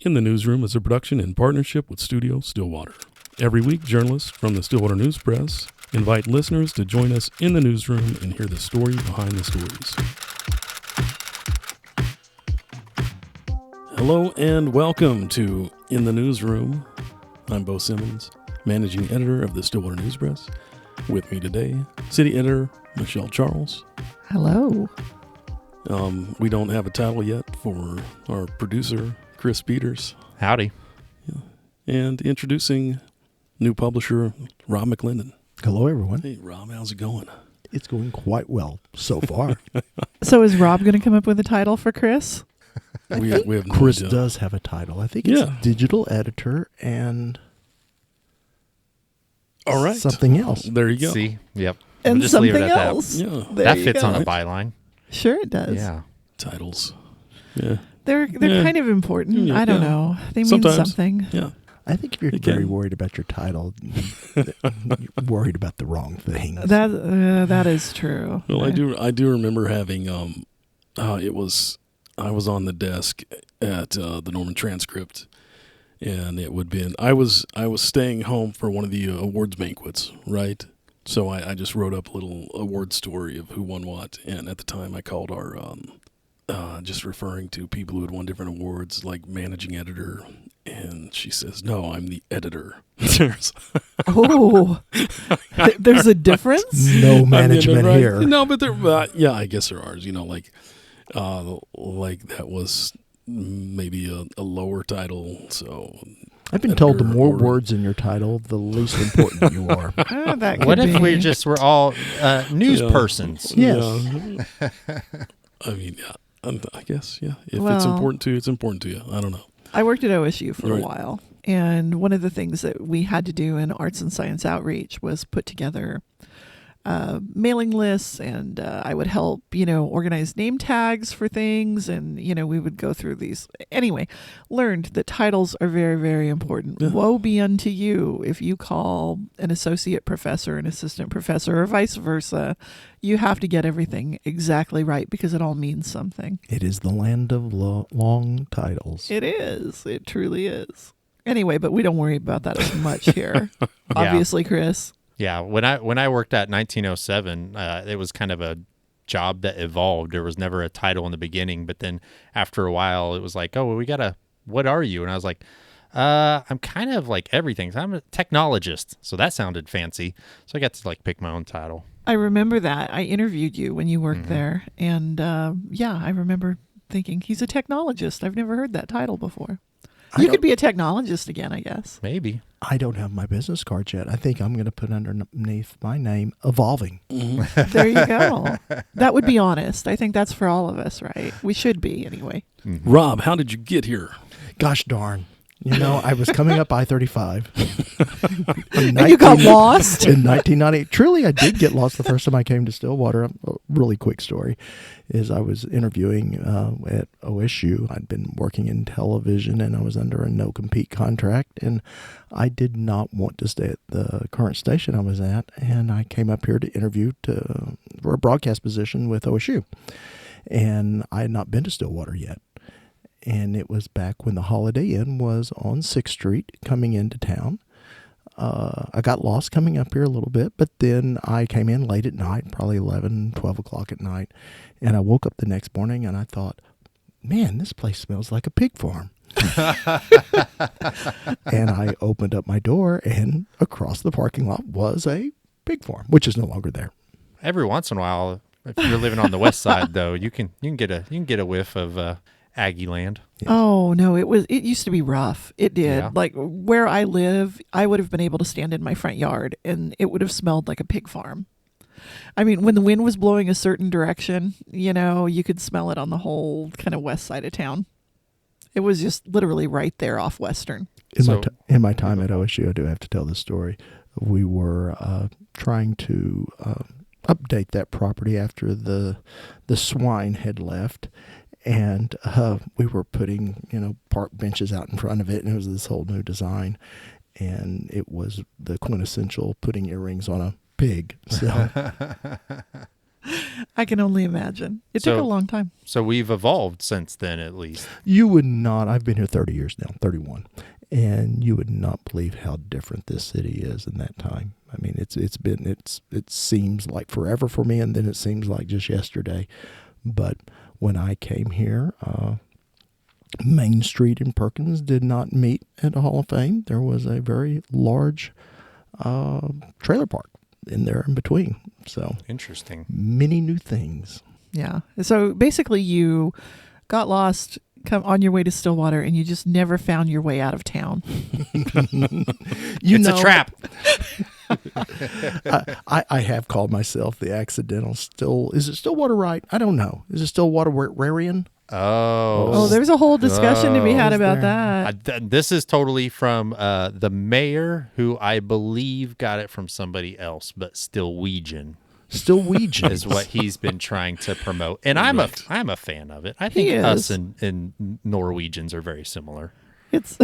In the Newsroom is a production in partnership with Studio Stillwater. Every week, journalists from the Stillwater News Press invite listeners to join us in the newsroom and hear the story behind the stories. Hello and welcome to In the Newsroom. I'm Bo Simmons, managing editor of the Stillwater News Press. With me today, city editor Michelle Charles. Hello. We don't have a title yet for our producer, Chris Peters. Howdy. Yeah. And introducing new publisher, Rob McClendon. Hello, everyone. Hey, Rob, how's it going? It's going quite well so far. So is Rob going to come up with a title for Chris? We have no Chris idea. does have a title. I think it's digital editor and all right, something else. There you go. See? Yep. And We'll just leave something it at else. Yeah. There That you fits go. on a byline. Sure it does. Yeah. Titles. Yeah. They're kind of important. Yeah, I don't yeah. know. They mean Sometimes. something. Yeah. I think if you're Again. very worried about your title, you're worried about the wrong thing. That is true. Well, I do remember having I was on the desk at the Norman Transcript, and it would be I was staying home for one of the awards banquets, right? So I just wrote up a little award story of who won what, and at the time I called our just referring to people who had won different awards, like managing editor, and she says, "No, I'm the editor." Oh, there's a difference? No management right? here. No, but there, yeah, I guess there are. You know, like that was maybe a lower title. So I've been told the editor more or- words in your title, the least important you are. That could What if be. we're all news Yeah. persons? Yes. Yeah. I mean, yeah. I guess, yeah. If it's Well- important to you, it's important to you. I don't know. I worked at OSU for Right. a while, and one of the things that we had to do in arts and science outreach was put together mailing lists, and I would help, organize name tags for things, and, we would go through these. Anyway, learned that titles are very, very important. Yeah. Woe be unto you if you call an associate professor an assistant professor or vice versa. You have to get everything exactly right because it all means something. It is the land of long titles. It is. It truly is. Anyway, but we don't worry about that as much here. Obviously, Chris. Yeah. When I worked at 1907, it was kind of a job that evolved. There was never a title in the beginning, but then after a while, it was like, oh, well, what are you? And I was like, I'm kind of like everything. I'm a technologist. So that sounded fancy. So I got to pick my own title. I remember that. I interviewed you when you worked there. And I remember thinking, he's a technologist. I've never heard that title before. You could be a technologist again, I guess. Maybe. I don't have my business card yet. I think I'm going to put underneath my name, Evolving. There you go. That would be honest. I think that's for all of us, right? We should be, anyway. Mm-hmm. Rob, how did you get here? Gosh darn. I was coming up I-35. And you got lost? In 1990. Truly, I did get lost the first time I came to Stillwater. A really quick story is I was interviewing at OSU. I'd been working in television, and I was under a no-compete contract, and I did not want to stay at the current station I was at, and I came up here to interview for a broadcast position with OSU. And I had not been to Stillwater yet. And it was back when the Holiday Inn was on 6th Street coming into town. I got lost coming up here a little bit, but then I came in late at night, probably 11, 12 o'clock at night. And I woke up the next morning and I thought, man, this place smells like a pig farm. And I opened up my door, and across the parking lot was a pig farm, which is no longer there. Every once in a while, if you're living on the west side, though, you can get a whiff of Aggie land. Yes. Oh, no, it used to be rough. It did. Yeah. Like where I live, I would have been able to stand in my front yard and it would have smelled like a pig farm. I mean, when the wind was blowing a certain direction, you could smell it on the whole kind of west side of town. It was just literally right there off Western. In my time at OSU, I do have to tell this story. We were trying to update that property after the swine had left. And we were putting, park benches out in front of it, and it was this whole new design. And it was the quintessential putting earrings on a pig. So I can only imagine. It took a long time. So we've evolved since then, at least. You would not, I've been here 30 years now, 31, and you would not believe how different this city is in that time. I mean, it seems like forever for me, and then it seems like just yesterday. But when I came here, Main Street in Perkins did not meet at the Hall of Fame. There was a very large trailer park in there in between. So interesting. Many new things. Yeah. So basically you got lost on your way to Stillwater and you just never found your way out of town. It's a trap. I have called myself the accidental is it Stillwater right? I don't know. Is it Stillwater Rarian? Oh, there's a whole discussion to be had about that. This is totally from the mayor, who I believe got it from somebody else, but Stillwegian is what he's been trying to promote, and I'm a fan of it. I think us and Norwegians are very similar. It's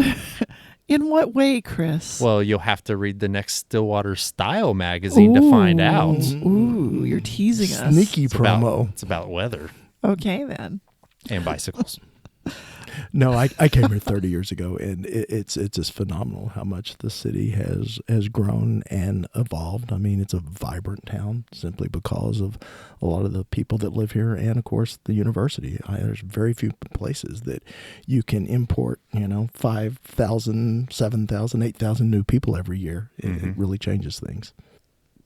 in what way, Chris? Well, you'll have to read the next Stillwater Style magazine to find out. Ooh, you're teasing us. Sneaky promo. It's about weather. Okay, then. And bicycles. No, I came here 30 years ago, and it's just phenomenal how much the city has grown and evolved. I mean, it's a vibrant town simply because of a lot of the people that live here, and of course the university. There's very few places that you can import, 5,000, 7,000, 8,000 new people every year. It really changes things.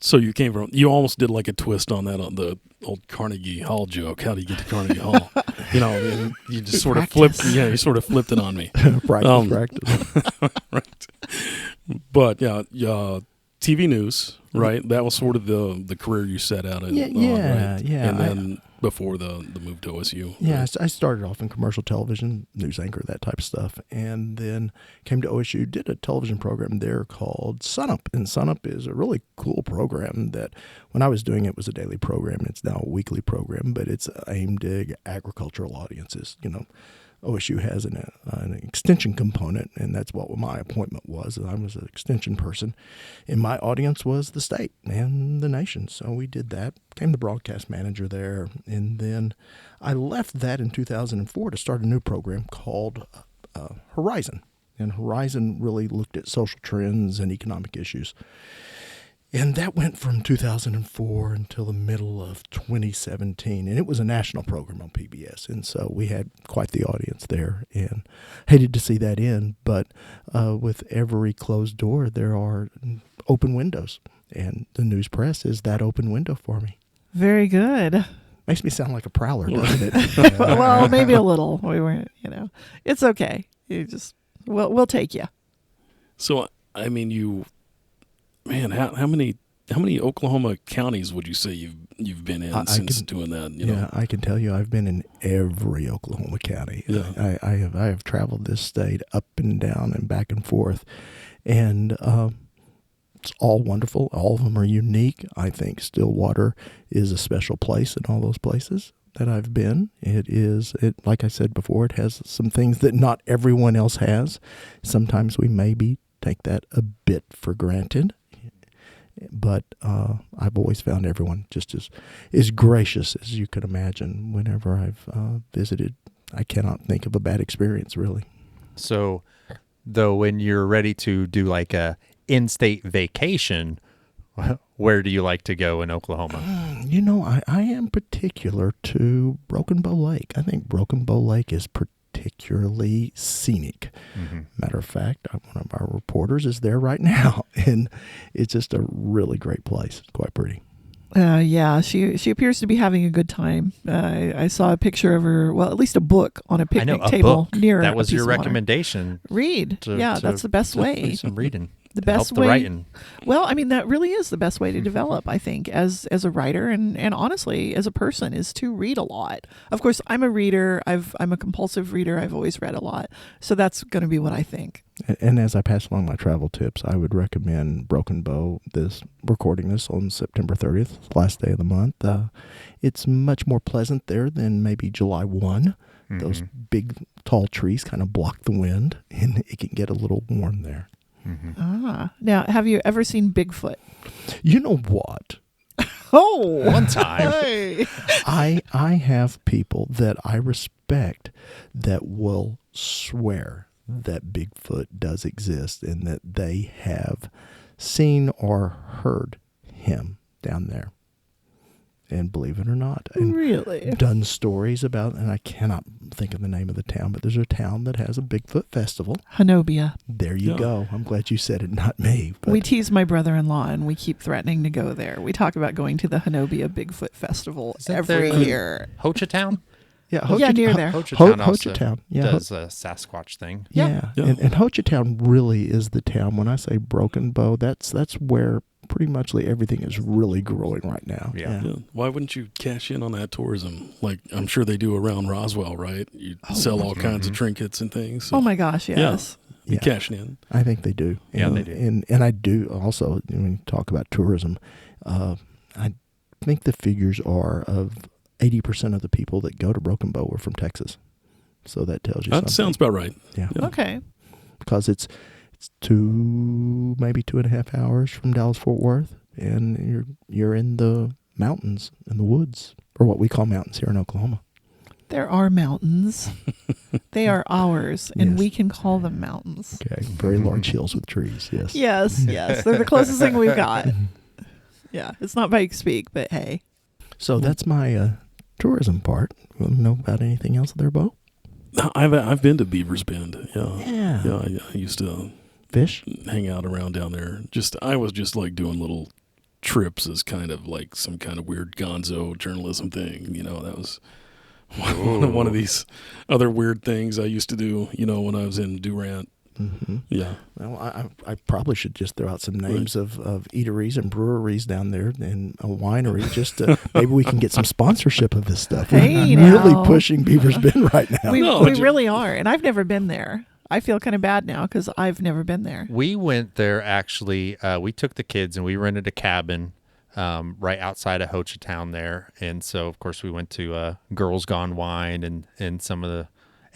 So you almost did like a twist on that, on the old Carnegie Hall joke. How do you get to Carnegie Hall? You just sort of flipped. Yeah, you sort of flipped it on me. Practice. Right. But TV news, right? That was sort of the career you set out in. Yeah. And then before the move to OSU. Yeah, right? I started off in commercial television, news anchor, that type of stuff, and then came to OSU, did a television program there called Sunup, and Sunup is a really cool program that when I was doing it was a daily program. It's now a weekly program, but it's aimed at agricultural audiences. OSU has an extension component, and that's what my appointment was. I was an extension person, and my audience was the state and the nation. So we did that, became the broadcast manager there, and then I left that in 2004 to start a new program called Horizon. And Horizon really looked at social trends and economic issues. And that went from 2004 until the middle of 2017. And it was a national program on PBS. And so we had quite the audience there, and hated to see that end. But with every closed door, there are open windows. And the news press is that open window for me. Very good. Makes me sound like a prowler, doesn't it? Well, maybe a little. We weren't, It's okay. We'll take you. So, I mean, how many Oklahoma counties would you say you've been in since doing that? Yeah, I can tell you I've been in every Oklahoma county. Yeah. I have traveled this state up and down and back and forth, and it's all wonderful. All of them are unique. I think Stillwater is a special place in all those places that I've been. Like I said before, it has some things that not everyone else has. Sometimes we maybe take that a bit for granted. But I've always found everyone just as gracious as you could imagine whenever I've visited. I cannot think of a bad experience, really. So, though, when you're ready to do like a in-state vacation, where do you like to go in Oklahoma? I am particular to Broken Bow Lake. I think Broken Bow Lake is particularly scenic. Mm-hmm. Matter of fact, one of our reporters is there right now, and it's just a really great place. It's quite pretty. Yeah, she appears to be having a good time. I saw a picture of her, well, at least a book on a picnic table near. That was a piece your of water. Recommendation. Read. That's the best way. Do some reading. The best help way. The writing. Well, I mean, that really is the best way to develop, I think, as a writer and honestly as a person, is to read a lot. Of course, I'm a reader. I'm a compulsive reader. I've always read a lot, so that's going to be what I think. And as I pass along my travel tips, I would recommend Broken Bow. Recording this on September 30th, last day of the month. It's much more pleasant there than maybe July 1. Mm-hmm. Those big, tall trees kind of block the wind, and it can get a little warm there. Mm-hmm. Now, have you ever seen Bigfoot? You know what? Oh, One time. Hey. I have people that I respect that will swear that Bigfoot does exist and that they have seen or heard him down there. And believe it or not, and Really? done stories about, and I cannot think of the name of the town, but there's a town that has a Bigfoot festival. Hanobia. There you Yeah. go. I'm glad you said it, not me. But We tease my brother-in-law, and we keep threatening to go there. We talk about going to the Hanobia Bigfoot Festival Isn't every there- year. Hochatown? yeah, Yeah, near there. Hochatown also Hochatown. Yeah, does a Sasquatch thing. yeah. Yeah. And Hochatown really is the town. When I say Broken Bow, that's where pretty much everything is really growing right now. Yeah. Yeah. Why wouldn't you cash in on that tourism? Like I'm sure they do around Roswell, right? You sell all kinds of trinkets and things. So Oh my gosh, yes. you Yeah. cashing in. I think they do. Yeah, and, they do. And I do also, when you talk about tourism, I think the figures are of 80% of the people that go to Broken Bow are from Texas. So that tells you That something. sounds about right. Yeah. Yeah. Okay. Because it's maybe 2.5 hours from Dallas-Fort Worth, and you're in the mountains, in the woods, or what we call mountains here in Oklahoma. There are mountains. They are ours, and Yes. we can call them mountains. Okay, very large hills with trees. Yes. Yes, yes. They're the closest thing we've got. Yeah, it's not bike speak, but hey. So that's my tourism part. You want to know about anything else there, Bo? I've been to Beaver's Bend. Yeah. Yeah. Yeah. I used to Fish? hang out around down there. I was just like doing little trips as kind of like some kind of weird gonzo journalism thing. That was one of these other weird things I used to do, when I was in Durant. Mm-hmm. Yeah. Well, I probably should just throw out some names of eateries and breweries down there and a winery. Just to, maybe we can get some sponsorship of this stuff. Hey, We're really now. pushing Beaver's Bend right now. We No, really are, and I've never been there. I feel kind of bad now because I've never been there. We went there actually. We took the kids and we rented a cabin right outside of Hochatown there. And so, of course, we went to Girls Gone Wine and some of the.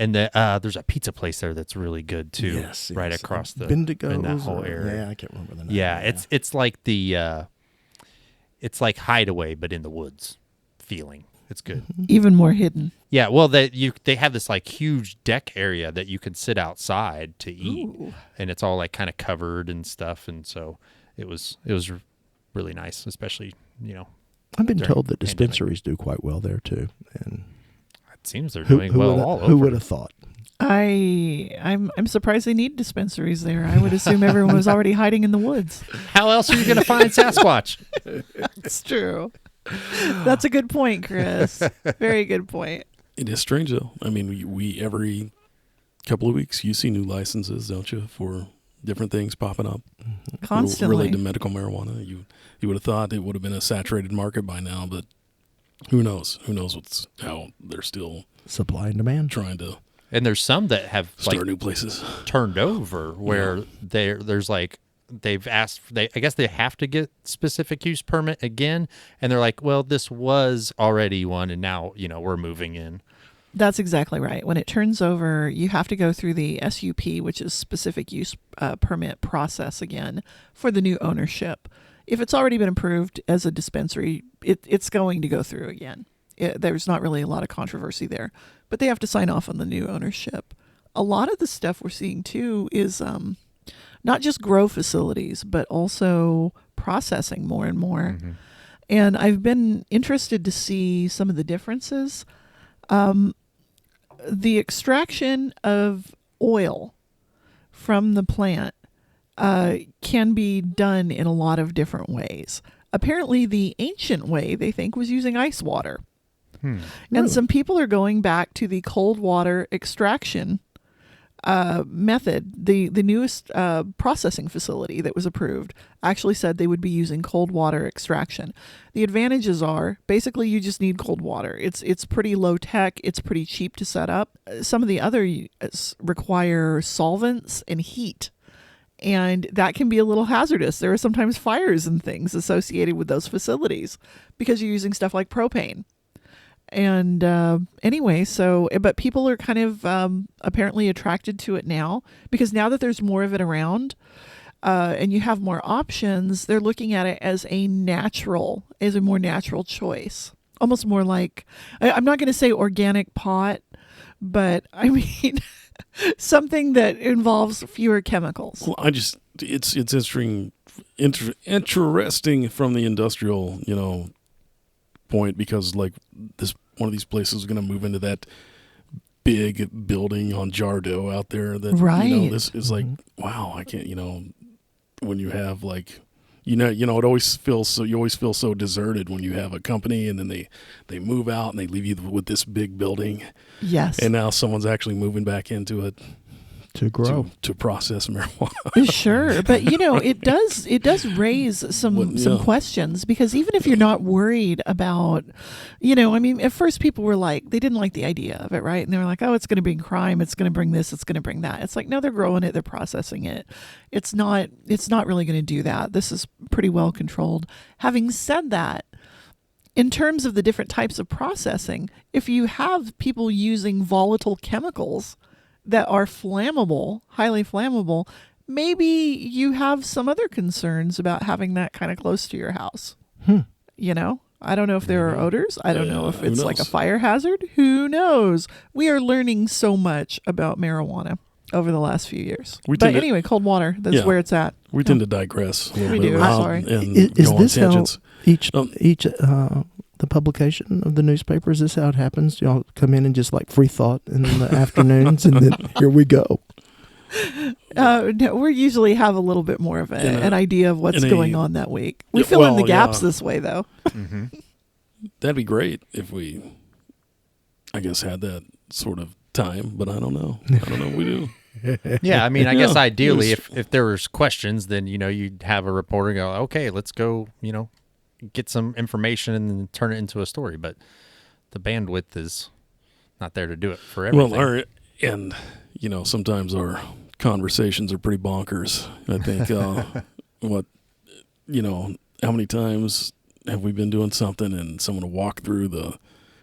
And there's a pizza place there that's really good too. Yes, right yes. across the Bendigo's in that whole area. Yeah, I can't remember the name. Yeah, it's like it's like Hideaway, but in the woods feeling. It's good. Even more hidden. Yeah, well, they have this like huge deck area that you can sit outside to eat, Ooh. and it's all like kind of covered and stuff, and so it was really nice, especially I've been during told that pandemic. dispensaries do quite well there too. And it seems they're doing well all over. who would have thought? I'm surprised they need dispensaries there. I would assume everyone was already hiding in the woods. How else are you going to find Sasquatch? It's true. That's a good point, Chris. Very good point. It is strange though. I mean, we every couple of weeks you see new licenses, don't you, for different things popping up Constantly. related to medical marijuana. You would have thought it would have been a saturated market by now, but who knows? Who knows how they're still Supply and demand. trying to And there's some that have start like new places. turned over where there's like they've asked I guess they have to get specific use permit again, and they're like, well, this was already one, and now we're moving in. That's exactly right. When it turns over, you have to go through the SUP, which is specific use permit process again for the new ownership. If it's already been approved as a dispensary, it's going to go through again. There's not really a lot of controversy there, but they have to sign off on the new ownership. A lot of the stuff we're seeing too is not just grow facilities, but also processing more and more. Mm-hmm. And I've been interested to see some of the differences. The extraction of oil from the plant can be done in a lot of different ways. Apparently, the ancient way, they think, was using ice water. And some people are going back to the cold water extraction method. The newest processing facility that was approved actually said they would be using cold water extraction. The advantages are basically you just need cold water. It's pretty low tech. It's pretty cheap to set up. Some of the other require solvents and heat. And that can be a little hazardous. There are sometimes fires and things associated with those facilities because you're using stuff like propane. And anyway, but people are kind of apparently attracted to it now because now that there's more of it around, and you have more options, they're looking at it as a more natural choice. Almost more like, I'm not going to say organic pot, but I mean something that involves fewer chemicals. Well, it's interesting from the industrial, point, because like one of these places is going to move into that big building on Jardo out there. That Right. this is like, wow, I can't, when you have like, it always feels so. You always feel so deserted when you have a company and then they move out and they leave you with this big building. Yes. And now someone's actually moving back into it To grow. to process marijuana. Sure, but it does raise some questions, because even if you're not worried about, at first people were like, they didn't like the idea of it, right? And they were like, oh, it's going to bring crime, it's going to bring this, it's going to bring that. It's like, no, they're growing it, they're processing it. It's not really going to do that. This is pretty well controlled. Having said that, in terms of the different types of processing, if you have people using volatile chemicals that are flammable, highly flammable, maybe you have some other concerns about having that kind of close to your house. I don't know if there are odors. I don't know if it's like a fire hazard. Who knows? We are learning so much about marijuana over the last few years. Anyway, cold water, that's where it's at. We tend to digress a little We bit. do. Sorry. And Is go on this how tangents. each the publication of the newspaper, is this how it happens? Y'all come in and just like free thought in the afternoons, and then here we go. No, we usually have a little bit more of an idea of what's going on that week. We Yeah, fill in the well, gaps yeah. this way, though. Mm-hmm. That'd be great if we, I guess, had that sort of time, but I don't know. We do. Yeah, I mean, I guess Yeah. ideally, if there was questions, then you'd have a reporter go, okay, let's go, get some information and then turn it into a story. But the bandwidth is not there to do it for everything. Well, sometimes our conversations are pretty bonkers. I think how many times have we been doing something and someone will walk through the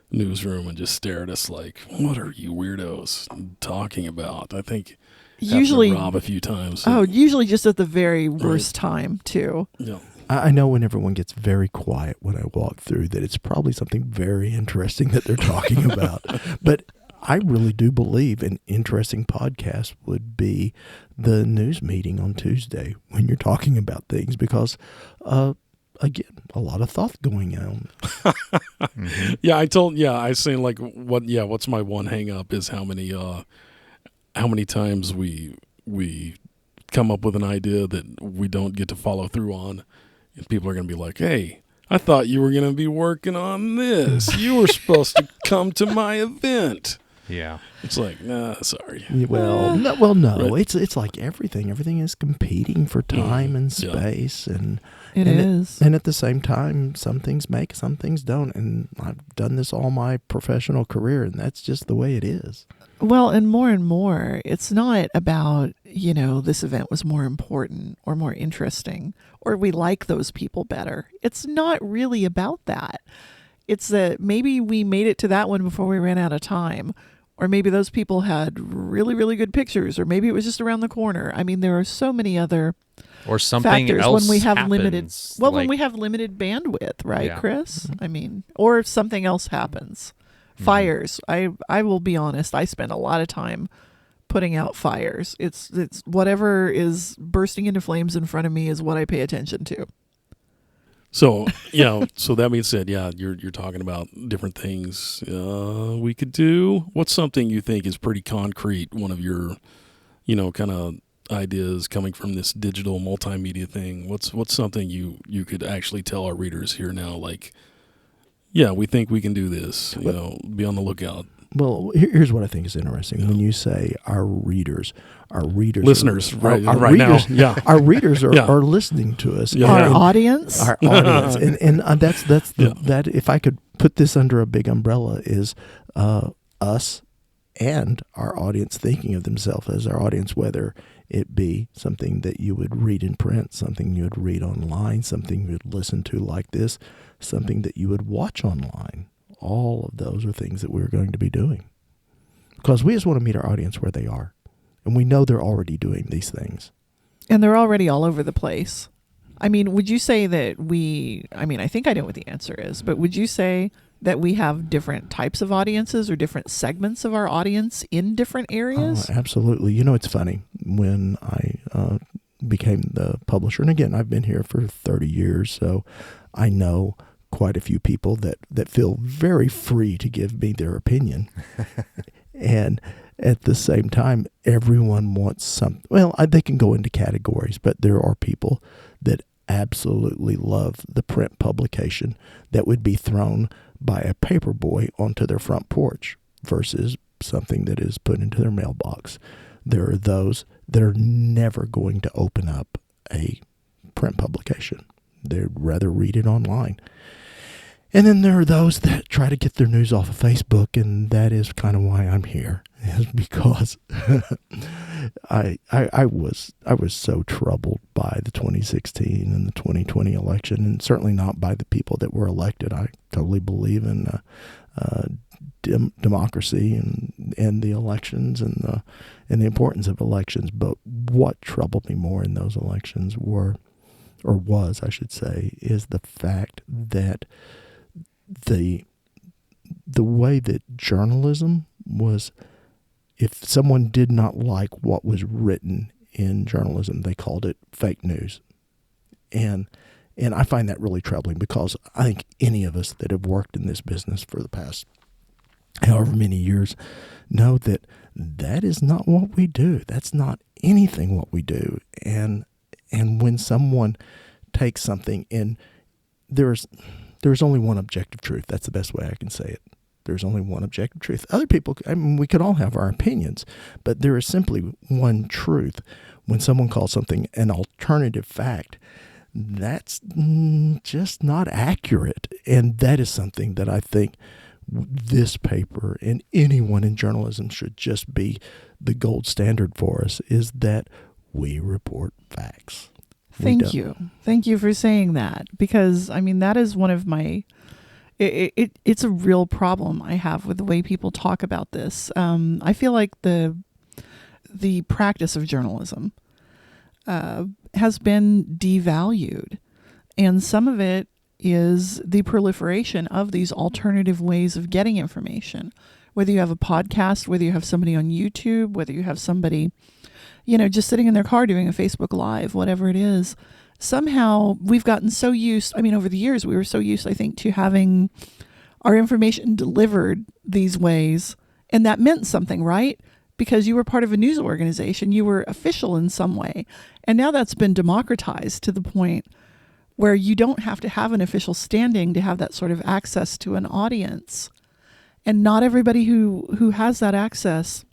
newsroom and just stare at us like, what are you weirdos talking about? I think Usually, Rob a few times. Usually just at the very worst time, too. Yeah. I know when everyone gets very quiet when I walk through that it's probably something very interesting that they're talking about. But I really do believe an interesting podcast would be the news meeting on Tuesday when you're talking about things, because, again, a lot of thought going on. Mm-hmm. Yeah, I was saying like what's my one hang up is how many times we come up with an idea that we don't get to follow through on, and people are going to be like, hey, I thought you were going to be working on this. You were supposed to come to my event. Yeah. It's like, nah, sorry. No. Right. It's like everything. Everything is competing for time and space, and It is. and at the same time, some things make, some things don't. And I've done this all my professional career, and that's just the way it is. Well, and more, it's not about, this event was more important or more interesting, or we like those people better. It's not really about that. It's that maybe we made it to that one before we ran out of time, or maybe those people had really, really good pictures, or maybe it was just around the corner. I mean, there are so many other or something factors else when we have happens, when we have limited bandwidth, right, Yeah. Chris? I mean, or if something else happens. Fires. I will be honest, I spend a lot of time putting out fires. It's whatever is bursting into flames in front of me is what I pay attention to. So, so that being said, you're talking about different things we could do. What's something you think is pretty concrete, one of your, kind of ideas coming from this digital multimedia thing? What's something you could actually tell our readers here now, like, yeah, we think we can do this, be on the lookout. Well, here's what I think is interesting. When you say our readers, listeners, right readers, now, yeah, our readers are, Yeah. are listening to us. Yeah. Our audience. Our audience, and that's that. If I could put this under a big umbrella, is us and our audience thinking of themselves as our audience, whether it be something that you would read in print, something you would read online, something you would listen to like this, something that you would watch online. All of those are things that we're going to be doing, because we just want to meet our audience where they are, and we know they're already doing these things. And they're already all over the place. I mean, would you say that I think I know what the answer is, but would you say that we have different types of audiences or different segments of our audience in different areas? Oh, absolutely. You know, it's funny. When I became the publisher, and again, I've been here for 30 years, so I know quite a few people that feel very free to give me their opinion. And at the same time, everyone wants some. Well, they can go into categories, but there are people that absolutely love the print publication that would be thrown by a paper boy onto their front porch versus something that is put into their mailbox. There are those that are never going to open up a print publication. They'd rather read it online. And then there are those that try to get their news off of Facebook, and that is kind of why I'm here, is because I was so troubled by the 2016 and the 2020 election, and certainly not by the people that were elected. I totally believe in democracy and the elections and the importance of elections. But what troubled me more in those elections was, I should say, is the fact that the way that journalism was, if someone did not like what was written in journalism, they called it fake news. And I find that really troubling, because I think any of us that have worked in this business for the past however many years know that that is not what we do. That's not anything what we do. And when someone takes something, and there's only one objective truth. That's the best way I can say it. There's only one objective truth. Other people, we could all have our opinions, but there is simply one truth. When someone calls something an alternative fact, that's just not accurate. And that is something that I think this paper and anyone in journalism should just be the gold standard for us, is that we report facts. Thank you. Thank you for saying that, because that is one of my, it's a real problem I have with the way people talk about this. I feel like the practice of journalism has been devalued, and some of it is the proliferation of these alternative ways of getting information. Whether you have a podcast, whether you have somebody on YouTube, whether you have somebody just sitting in their car doing a Facebook Live, whatever it is. Somehow we've gotten so used, over the years, we were so used, I think, to having our information delivered these ways. And that meant something, right? Because you were part of a news organization, you were official in some way. And now that's been democratized to the point where you don't have to have an official standing to have that sort of access to an audience. And not everybody who has that access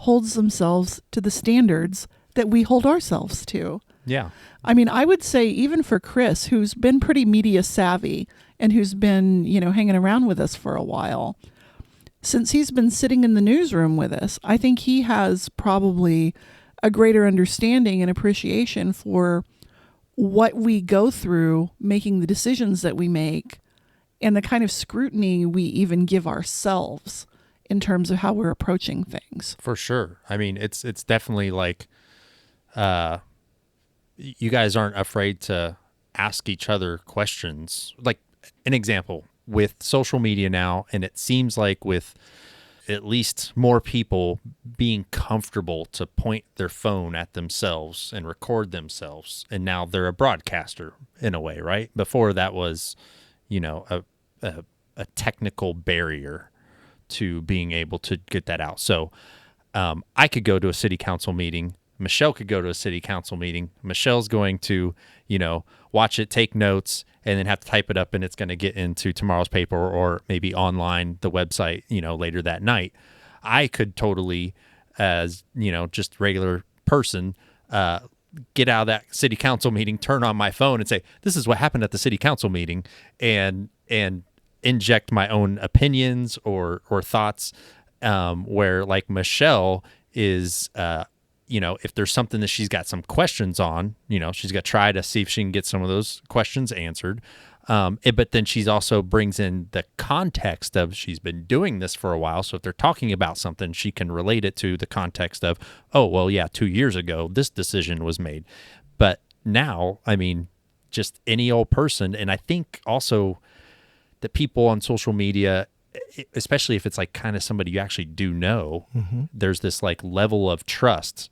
holds themselves to the standards that we hold ourselves to. Yeah. I would say even for Chris, who's been pretty media savvy and who's been, hanging around with us for a while, since he's been sitting in the newsroom with us, I think he has probably a greater understanding and appreciation for what we go through making the decisions that we make and the kind of scrutiny we even give ourselves in terms of how we're approaching things. For sure. It's definitely like, you guys aren't afraid to ask each other questions. Like an example with social media now, and it seems like with at least more people being comfortable to point their phone at themselves and record themselves. And now they're a broadcaster in a way, right? Before that was, a technical barrier to being able to get that out. So I could go to a city council meeting. Michelle could go to a city council meeting. Michelle's going to, watch it, take notes, and then have to type it up, and it's going to get into tomorrow's paper or maybe online, the website, later that night. I could totally, as, just regular person, get out of that city council meeting, turn on my phone and say, this is what happened at the city council meeting, and inject my own opinions or thoughts, where like Michelle is, if there's something that she's got some questions on, she's got to try to see if she can get some of those questions answered. But then she's also brings in the context of she's been doing this for a while. So if they're talking about something, she can relate it to the context of, oh, well, yeah, 2 years ago, this decision was made. But now, I mean, just any old person. And I think also that people on social media, especially if it's like kind of somebody you actually do know, there's this like level of trust,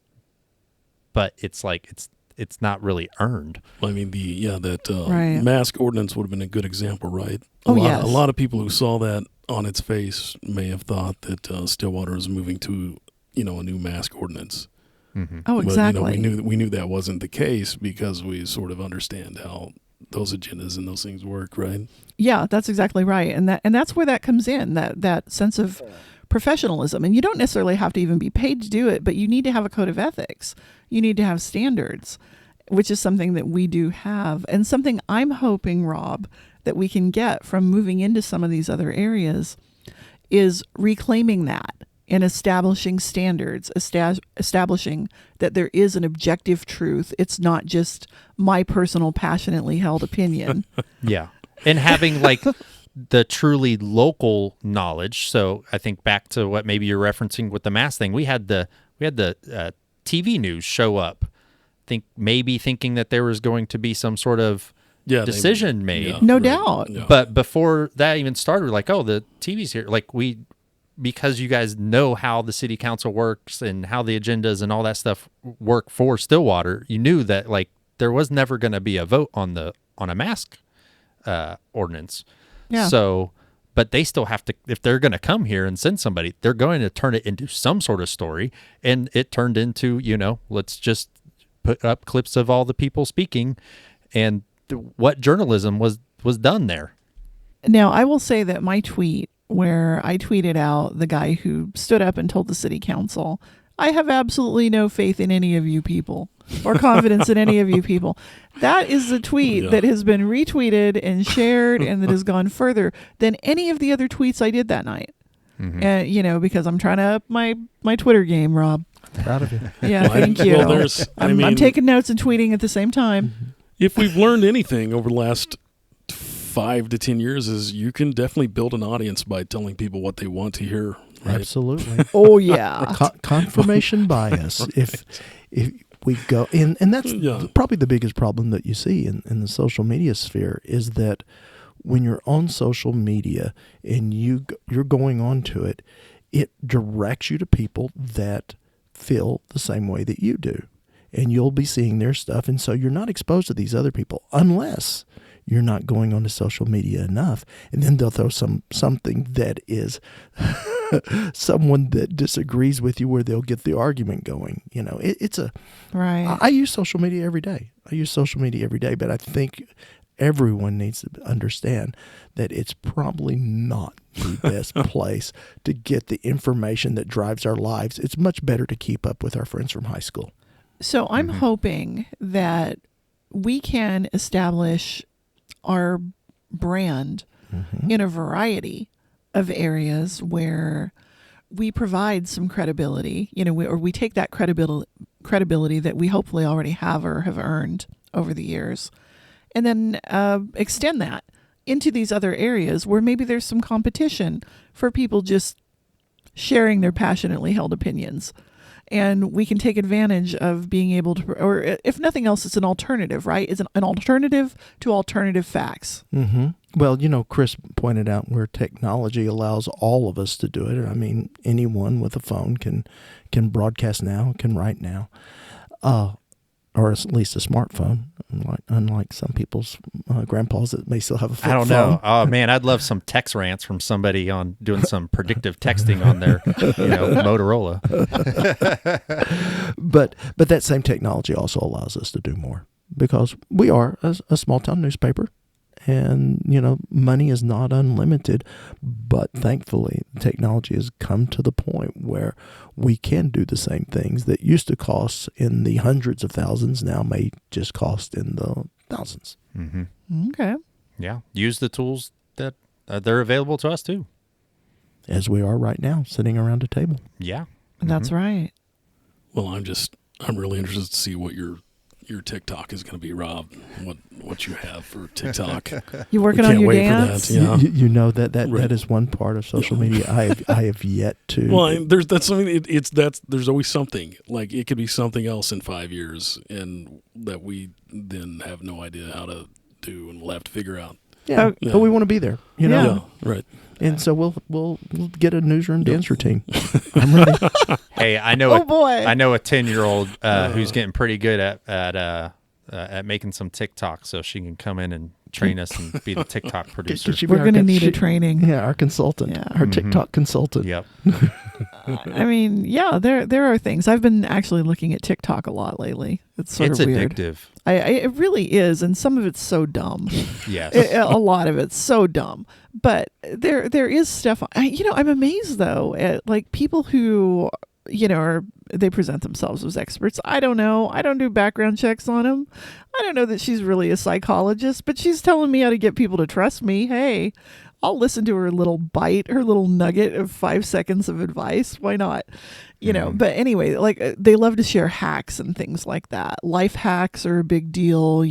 but it's like, it's not really earned. I mean, that Right. mask ordinance would have been a good example, right? Yes. A lot of people who saw that on its face may have thought that Stillwater was moving to, a new mask ordinance. Oh, exactly. But, we knew that wasn't the case because we sort of understand how those agendas and those things work, right? Yeah, that's exactly right. And that's where that comes in, that sense of professionalism. And you don't necessarily have to even be paid to do it, but you need to have a code of ethics. You need to have standards, which is something that we do have. And something I'm hoping, Rob, that we can get from moving into some of these other areas is reclaiming that and establishing standards, establishing that there is an objective truth. It's not just my personal passionately held opinion. Yeah. And having like the truly local knowledge. So I think back to what maybe you're referencing with the mask thing. We had the TV news show up, thinking that there was going to be some sort of decision made. Yeah, No right. doubt. Yeah. But before that even started, we're like, oh, the TV's here. Like because you guys know how the city council works and how the agendas and all that stuff work for Stillwater, you knew that like there was never going to be a vote on a mask ordinance. Yeah. So, but they still have to, if they're going to come here and send somebody, they're going to turn it into some sort of story. And it turned into, let's just put up clips of all the people speaking and what journalism was done there. Now, I will say that my tweet, where I tweeted out the guy who stood up and told the city council, I have absolutely no faith in any of you people or confidence in any of you people. That is the tweet that has been retweeted and shared and that has gone further than any of the other tweets I did that night. And, because I'm trying to up my Twitter game, Rob. Proud of you. Yeah, thank you. Well, I'm taking notes and tweeting at the same time. If we've learned anything over the last 5 to 10 years is you can definitely build an audience by telling people what they want to hear. Right? Absolutely. Oh, yeah. Confirmation bias. If we go in, and that's probably the biggest problem that you see in the social media sphere is that when you're on social media and you're going on to it, it directs you to people that feel the same way that you do. And you'll be seeing their stuff. And so you're not exposed to these other people unless you're not going onto social media enough. And then they'll throw something that is someone that disagrees with you where they'll get the argument going. It's right. I use social media every day. But I think everyone needs to understand that it's probably not the best place to get the information that drives our lives. It's much better to keep up with our friends from high school. So I'm hoping that we can establish our brand in a variety of areas where we provide some credibility, or we take that credibility that we hopefully already have or have earned over the years, and then extend that into these other areas where maybe there's some competition for people just sharing their passionately held opinions. And we can take advantage of being able to, or if nothing else, it's an alternative, right? It's an alternative to alternative facts. Mm-hmm. Well, Chris pointed out where technology allows all of us to do it. I mean, anyone with a phone can broadcast now, can write now, or at least a smartphone, unlike some people's grandpas that may still have a phone. I don't know. Oh, man, I'd love some text rants from somebody on doing some predictive texting on their Motorola. But that same technology also allows us to do more because we are a small-town newspaper. And, money is not unlimited, but thankfully technology has come to the point where we can do the same things that used to cost in the hundreds of thousands now may just cost in the thousands. Mm-hmm. Okay. Yeah. Use the tools that they're available to us too. As we are right now, sitting around a table. Yeah. That's right. Well, I'm really interested to see what your TikTok is going to be, Rob. What you have for TikTok. You working We on can't your wait dance? for that. Yeah. You know that Right. is one part of social media I have yet to. Well, that's something. There's always something. Like it could be something else in 5 years, and that we then have no idea how to do, and we'll have to figure out. yeah, Oh, but we want to be there, you know. Yeah, right. And so we'll get a newsroom dance routine. I'm ready. Hey, I know. Oh boy! I know a 10-year-old who's getting pretty good at making some TikTok, so she can come in and train us and be the TikTok producer. Could she be We're our going to con- need a she- training. Yeah, our consultant, Yeah. our TikTok consultant. Yep. I mean, yeah, there are things. I've been actually looking at TikTok a lot lately. It's sort It's of weird. addictive. It really is, and some of it's so dumb. Yes. A lot of it's so dumb. But there is stuff. I'm amazed though at like people who they present themselves as experts. I don't know. I don't do background checks on them. I don't know that she's really a psychologist, but she's telling me how to get people to trust me. Hey, I'll listen to her little bite, her little nugget of 5 seconds of advice. Why not? But anyway, like they love to share hacks and things like that. Life hacks are a big deal.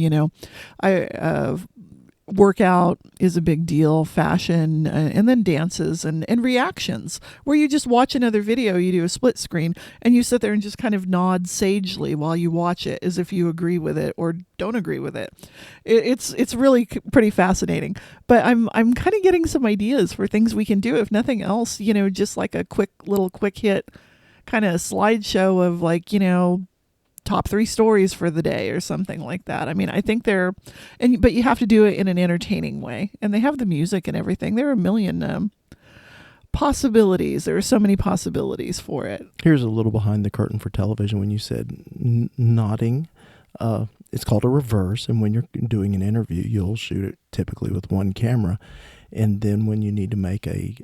Workout is a big deal, fashion, and then dances and reactions, where you just watch another video, you do a split screen, and you sit there and just kind of nod sagely while you watch it as if you agree with it or don't agree with it. It's really pretty fascinating. But I'm kind of getting some ideas for things we can do, if nothing else, just like a quick hit kind of slideshow of like, top 3 stories for the day or something like that. I mean, I think but you have to do it in an entertaining way. And they have the music and everything. There are a million possibilities. There are so many possibilities for it. Here's a little behind the curtain for television. When you said nodding, it's called a reverse. And when you're doing an interview, you'll shoot it typically with one camera. And then when you need to make a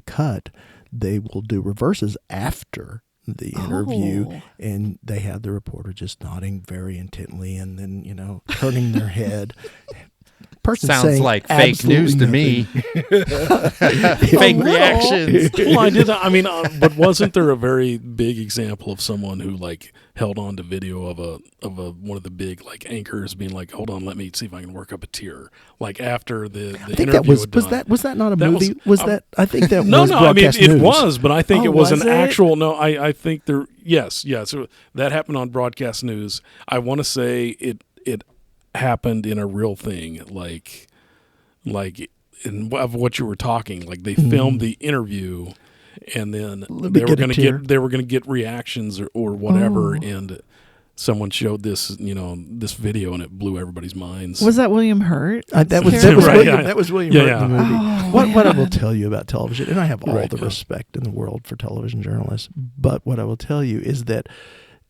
cut, they will do reverses after the interview, and they have the reporter just nodding very intently and then, turning their head. Person Sounds saying like fake news to me. Fake reactions. Well, but wasn't there a very big example of someone who like held on to video of one of the big like anchors being like, "Hold on, let me see if I can work up a tear." Like after the I think interview that was done. Was that not a That movie? was- I think that No, was no. I mean, broadcast it news. was, but I think Oh, it was was an it? actual. No, I think there. Yes. So that happened on broadcast news. I want to say it happened in a real thing, like of what you were talking. Like they filmed the interview, and then they were going to get reactions or whatever, and someone showed this video, and it blew everybody's minds. Was that William Hurt? That was Right, William. yeah. That was William Yeah, Hurt yeah. in the movie. Oh, What I man. will tell you about television, and I have all Right, the yeah. respect in the world for television journalists, but what I will tell you is that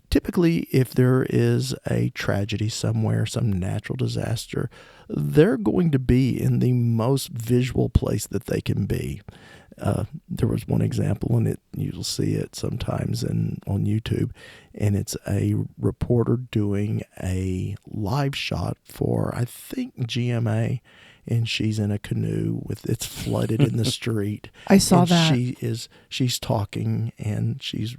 typically if there is a tragedy somewhere, some natural disaster, they're going to be in the most visual place that they can be. There was one example, and you'll see it sometimes on YouTube, and it's a reporter doing a live shot for, I think, GMA, and she's in a canoe it's flooded in the street. I saw and that. She's talking, and she's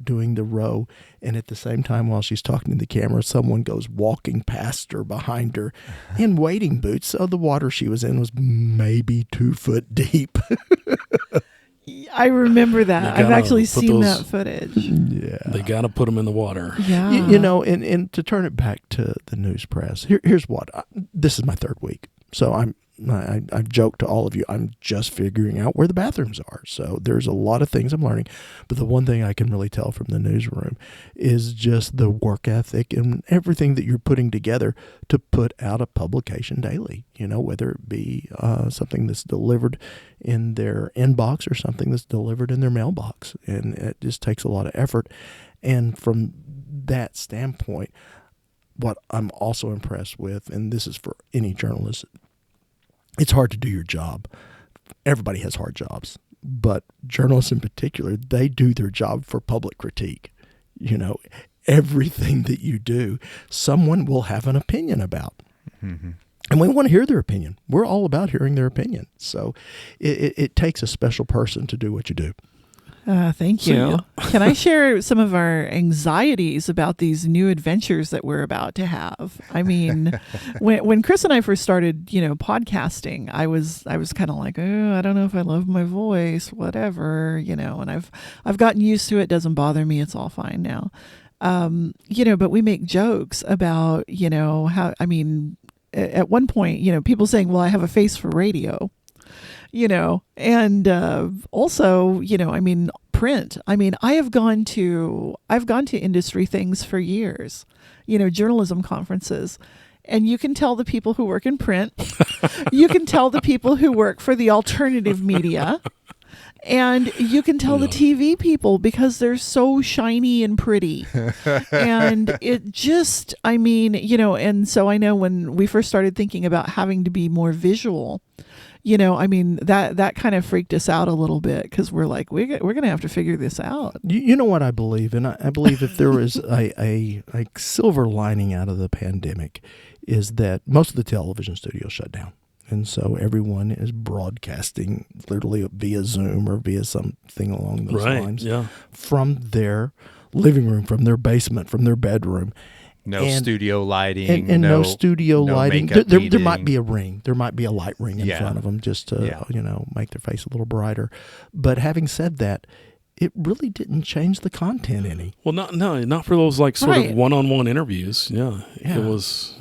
doing the row, and at the same time while she's talking to the camera, someone goes walking past her behind her in wading boots. So the water she was in was maybe 2 foot deep. I remember that. You I've gotta actually put seen those- that footage. Yeah. They got to put them in the water. Yeah. And to turn it back to the news press, here's what. This is my 3rd week. So I've joked to all of you, I'm just figuring out where the bathrooms are. So there's a lot of things I'm learning. But the one thing I can really tell from the newsroom is just the work ethic and everything that you're putting together to put out a publication daily, whether it be something that's delivered in their inbox or something that's delivered in their mailbox. And it just takes a lot of effort. And from that standpoint, what I'm also impressed with, and this is for any journalist, it's hard to do your job. Everybody has hard jobs, but journalists in particular, they do their job for public critique. Everything that you do, someone will have an opinion about. Mm-hmm. And we want to hear their opinion. We're all about hearing their opinion. So it takes a special person to do what you do. Thank So, you. yeah. Can I share some of our anxieties about these new adventures that we're about to have? I mean, when Chris and I first started, podcasting, I was kind of like, oh, I don't know if I love my voice, whatever, and I've gotten used to it. Doesn't bother me. It's all fine now. But we make jokes about, how, I mean, at one point, people saying, well, I have a face for radio. And also, print. I've gone to industry things for years, journalism conferences, and you can tell the people who work in print, you can tell the people who work for the alternative media, and you can tell the TV people because they're so shiny and pretty. And it just, and so I know when we first started thinking about having to be more visual, that kind of freaked us out a little bit because we're like, we're going to have to figure this out. You know what I believe? And I believe if there was a silver lining out of the pandemic is that most of the television studios shut down. And so everyone is broadcasting literally via Zoom or via something along those lines from their living room, from their basement, from their bedroom. No studio lighting. And no studio lighting. There might be a ring. There might be a light ring in front of them just to, make their face a little brighter. But having said that, it really didn't change the content any. Well, not for those like sort of one-on-one interviews. Yeah. It was...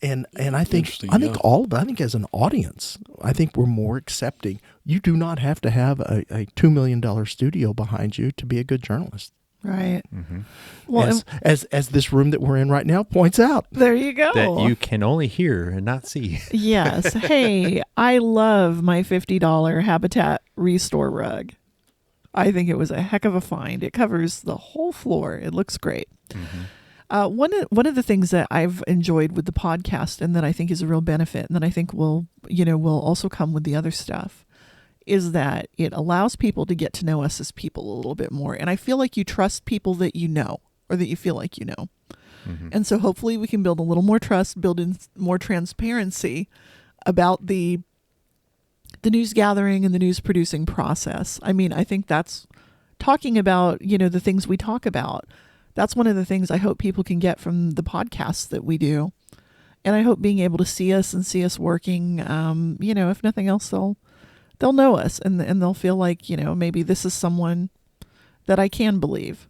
And I think all of it, I think as an audience, I think we're more accepting. You do not have to have a $2 million studio behind you to be a good journalist. Right. Mm-hmm. Well, as this room that we're in right now points out. There you go. That you can only hear and not see. Yes. Hey, I love my $50 Habitat Restore rug. I think it was a heck of a find. It covers the whole floor. It looks great. Mm-hmm. One of the things that I've enjoyed with the podcast and that I think is a real benefit and that I think will also come with the other stuff is that it allows people to get to know us as people a little bit more. And I feel like you trust people that you know or that you feel like you know. Mm-hmm. And so hopefully we can build a little more trust, build in more transparency about the news gathering and the news producing process. I think that's talking about, the things we talk about. That's one of the things I hope people can get from the podcasts that we do. And I hope being able to see us and see us working, if nothing else, they'll know us and they'll feel like, maybe this is someone that I can believe,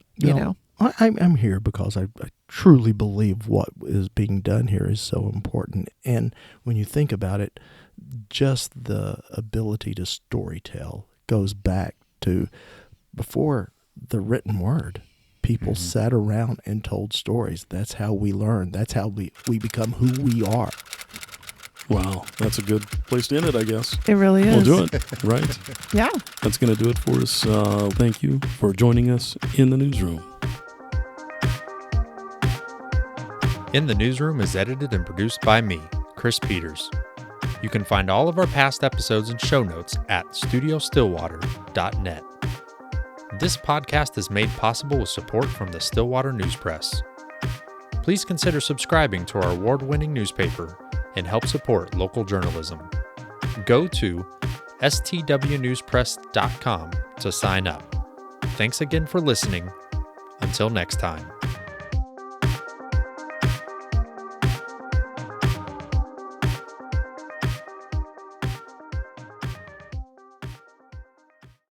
I'm here because I truly believe what is being done here is so important. And when you think about it, just the ability to storytell goes back to before the written word. People sat around and told stories. That's how we learn. That's how we become who we are. Wow, that's a good place to end it, I guess. It really is. We'll do it, right? Yeah. That's going to do it for us. Thank you for joining us in the newsroom. In the Newsroom is edited and produced by me, Chris Peters. You can find all of our past episodes and show notes at studiostillwater.net. This podcast is made possible with support from the Stillwater News Press. Please consider subscribing to our award-winning newspaper and help support local journalism. Go to stwnewspress.com to sign up. Thanks again for listening. Until next time.